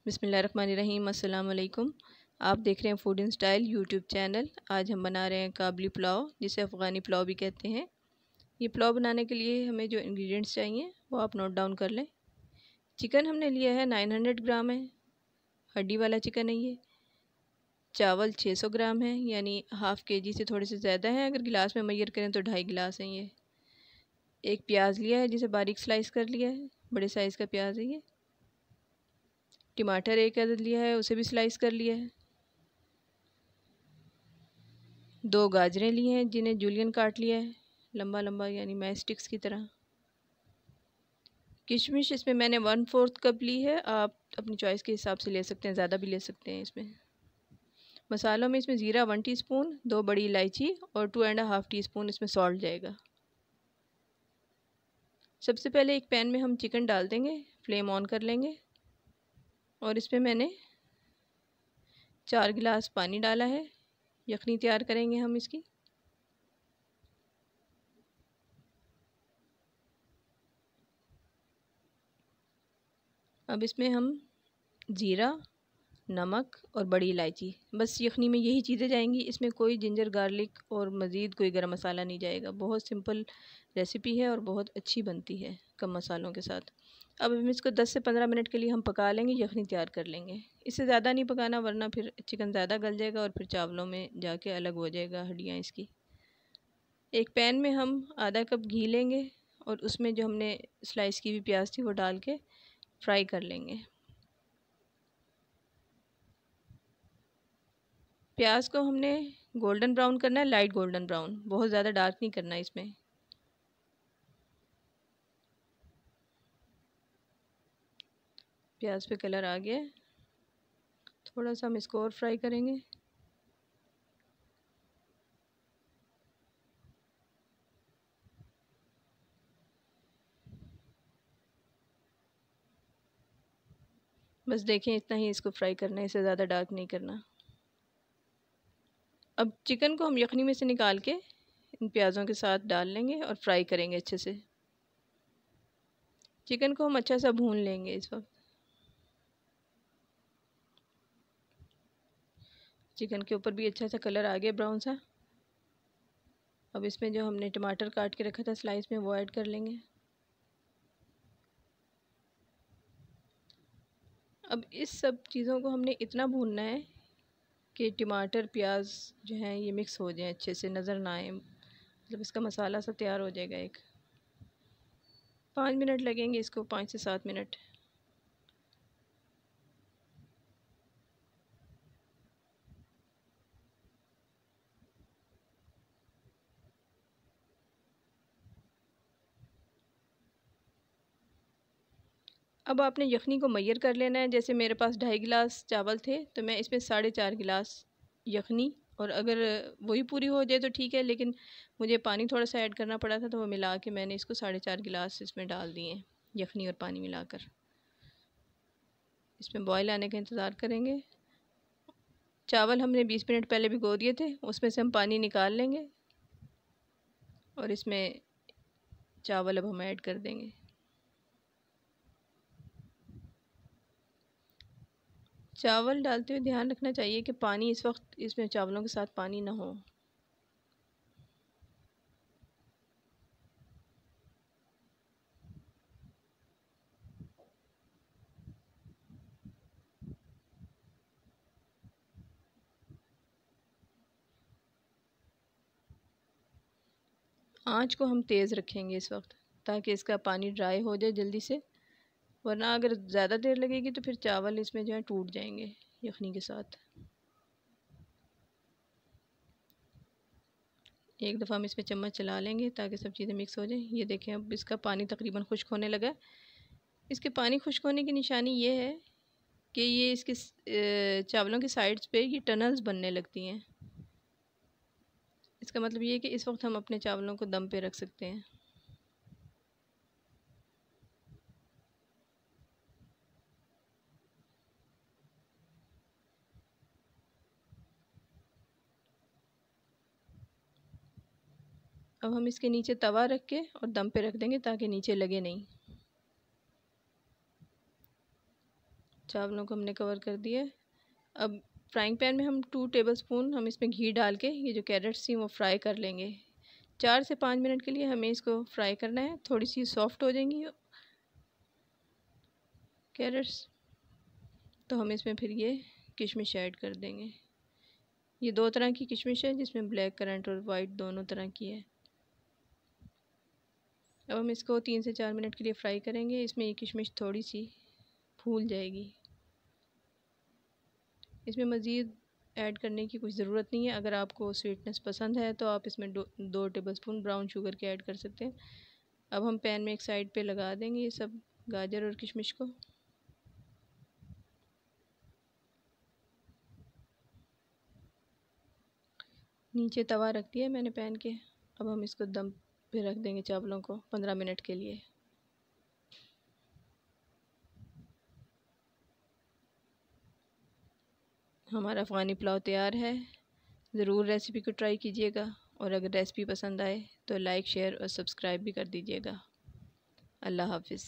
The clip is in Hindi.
बिस्मिल्लाहिर्रहमानिर्रहीम। अस्सलाम वालेकुम। आप देख रहे हैं food in style YouTube channel. आज हम बना रहे हैं काबली पुलाव, जिसे अफ़गानी पुलाव भी कहते हैं। ये पुलाव बनाने के लिए हमें जो इंग्रेडिएंट्स चाहिए वो आप नोट डाउन कर लें। चिकन हमने लिया है 900 ग्राम है, हड्डी वाला चिकन है ये। चावल 600 ग्राम है, यानी हाफ़ केजी से थोड़े से ज़्यादा है। अगर गिलास में मैयर करें तो 2.5 गिलास हैं ये। एक प्याज लिया है जिसे बारीक स्लाइस कर लिया है, बड़े साइज़ का प्याज है ये। टमाटर एक अदद लिया है, उसे भी स्लाइस कर लिया है। 2 गाजरें ली हैं जिन्हें जूलियन काट लिया है लंबा लंबा, यानी मैच स्टिक्स की तरह। किशमिश इसमें मैंने 1/4 कप ली है, आप अपनी चॉइस के हिसाब से ले सकते हैं, ज़्यादा भी ले सकते हैं। इसमें मसालों में इसमें ज़ीरा 1 टीस्पून, 2 बड़ी इलायची और 2.5 टीस्पून इसमें सॉल्ट जाएगा। सबसे पहले एक पैन में हम चिकन डाल देंगे, फ्लेम ऑन कर लेंगे और इसमें मैंने 4 गिलास पानी डाला है। यखनी तैयार करेंगे हम इसकी। अब इसमें हम ज़ीरा, नमक और बड़ी इलायची, बस यखनी में यही चीज़ें जाएंगी। इसमें कोई जिंजर गार्लिक और मज़ीद कोई गरम मसाला नहीं जाएगा। बहुत सिंपल रेसिपी है और बहुत अच्छी बनती है कम मसालों के साथ। अब हम इसको 10 से 15 मिनट के लिए हम पका लेंगे, यखनी तैयार कर लेंगे। इससे ज़्यादा नहीं पकाना, वरना फिर चिकन ज़्यादा गल जाएगा और फिर चावलों में जाके अलग हो जाएगा हड्डियाँ इसकी। एक पैन में हम आधा कप घी लेंगे और उसमें जो हमने स्लाइस की हुई प्याज थी वो डाल के फ्राई कर लेंगे। प्याज को हमने गोल्डन ब्राउन करना है, लाइट गोल्डन ब्राउन, बहुत ज़्यादा डार्क नहीं करना है इसमें। प्याज पे कलर आ गया है, थोड़ा सा हम इसको और फ्राई करेंगे। बस देखें, इतना ही इसको फ्राई करना है, इससे ज़्यादा डार्क नहीं करना। अब चिकन को हम यखनी में से निकाल के इन प्याज़ों के साथ डाल लेंगे और फ्राई करेंगे अच्छे से। चिकन को हम अच्छा सा भून लेंगे इस वक्त। चिकन के ऊपर भी अच्छा सा कलर आ गया, ब्राउन सा। अब इसमें जो हमने टमाटर काट के रखा था स्लाइस में, वो ऐड कर लेंगे। अब इस सब चीज़ों को हमने इतना भूनना है कि टमाटर प्याज जो हैं ये मिक्स हो जाए, अच्छे से नज़र ना आए, मतलब इसका मसाला सब तैयार हो जाएगा। 5 मिनट लगेंगे इसको, 5 से 7 मिनट। अब आपने यखनी को मैयर कर लेना है। जैसे मेरे पास 2.5 गिलास चावल थे तो मैं इसमें 4.5 गिलास यखनी, और अगर वही पूरी हो जाए तो ठीक है, लेकिन मुझे पानी थोड़ा सा ऐड करना पड़ा था तो वो मिला के मैंने इसको 4.5 गिलास इसमें डाल दिए, यखनी और पानी मिलाकर। इसमें बॉयल आने का इंतज़ार करेंगे। चावल हमने 20 मिनट पहले भिगो दिए थे, उसमें से हम पानी निकाल लेंगे और इसमें चावल अब हम ऐड कर देंगे। चावल डालते हुए ध्यान रखना चाहिए कि पानी इस वक्त इसमें चावलों के साथ पानी ना हो। आँच को हम तेज़ रखेंगे इस वक्त, ताकि इसका पानी ड्राई हो जाए जल्दी से, वरना अगर ज़्यादा देर लगेगी तो फिर चावल इसमें जो है टूट जाएंगे यखनी के साथ। एक दफ़ा हम इसमें चम्मच चला लेंगे ताकि सब चीज़ें मिक्स हो जाएं। ये देखें, अब इसका पानी तकरीबन खुश्क होने लगा। इसके पानी खुश्क होने की निशानी ये है कि ये इसके चावलों की साइड्स पे ये टनल्स बनने लगती हैं। इसका मतलब ये है कि इस वक्त हम अपने चावलों को दम पे रख सकते हैं। अब हम इसके नीचे तवा रख के और दम पे रख देंगे ताकि नीचे लगे नहीं। चावलों को हमने कवर कर दिया। अब फ्राइंग पैन में हम 2 टेबलस्पून हम इसमें घी डाल के ये जो कैरेट्स थी वो फ्राई कर लेंगे। 4 से 5 मिनट के लिए हमें इसको फ्राई करना है। थोड़ी सी सॉफ्ट हो जाएंगी कैरेट्स तो हम इसमें फिर ये किशमिश ऐड कर देंगे। ये 2 तरह की किशमिश है जिसमें ब्लैक करंट और वाइट दोनों तरह की है। अब हम इसको 3 से 4 मिनट के लिए फ्राई करेंगे। इसमें ये किशमिश थोड़ी सी फूल जाएगी। इसमें मज़ीद ऐड करने की कुछ ज़रूरत नहीं है। अगर आपको स्वीटनेस पसंद है तो आप इसमें 2 टेबलस्पून ब्राउन शुगर के ऐड कर सकते हैं। अब हम पैन में एक साइड पे लगा देंगे ये सब गाजर और किशमिश को। नीचे तवा रख दिया है मैंने पैन के। अब हम इसको दम पे रख देंगे चावलों को 15 मिनट के लिए। हमारा अफ़गानी पुलाव तैयार है। ज़रूर रेसिपी को ट्राई कीजिएगा और अगर रेसिपी पसंद आए तो लाइक शेयर और सब्सक्राइब भी कर दीजिएगा। अल्लाह हाफ़िज़।